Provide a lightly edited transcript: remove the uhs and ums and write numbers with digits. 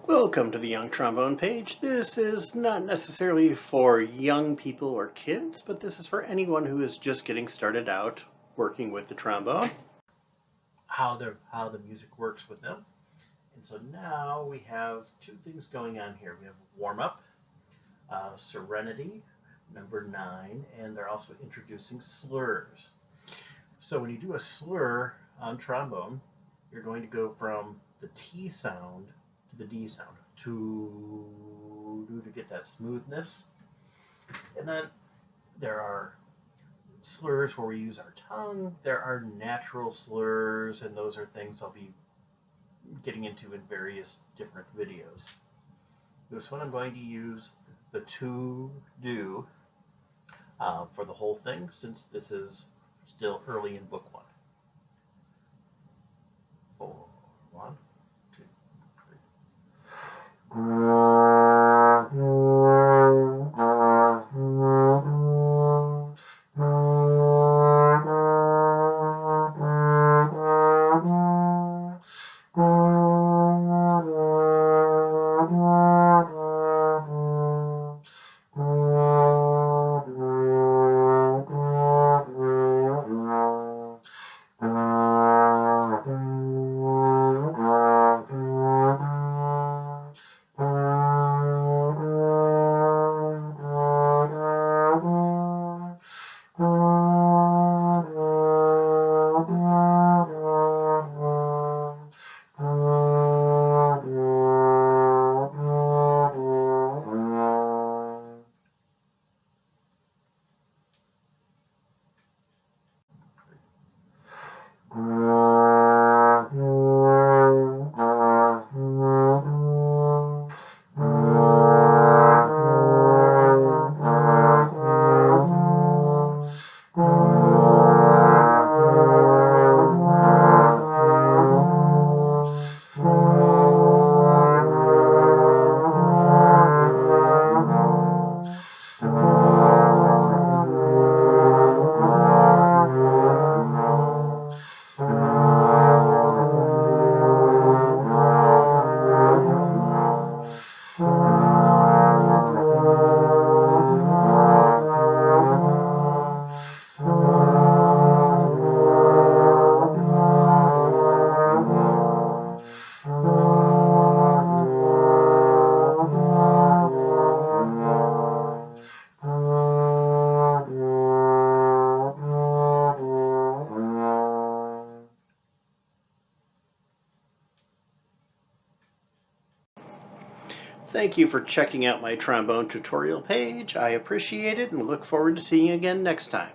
Welcome to the Young Trombone page. This is not necessarily for young people or kids, but this is for anyone who is just getting started out working with the trombone. How the music works with them. And so now we have two things going on here. We have warm-up, Serenity, number 9, and they're also introducing slurs. So when you do a slur on trombone, you're going to go from the T sound to the D sound to get that smoothness. And then there are slurs where we use our tongue. There are natural slurs, and those are things I'll be getting into in various different videos. This one I'm going to use the to-do for the whole thing, since this is still early in book 1. 1, 2, 3. Thank you for checking out my trombone tutorial page. I appreciate it and look forward to seeing you again next time.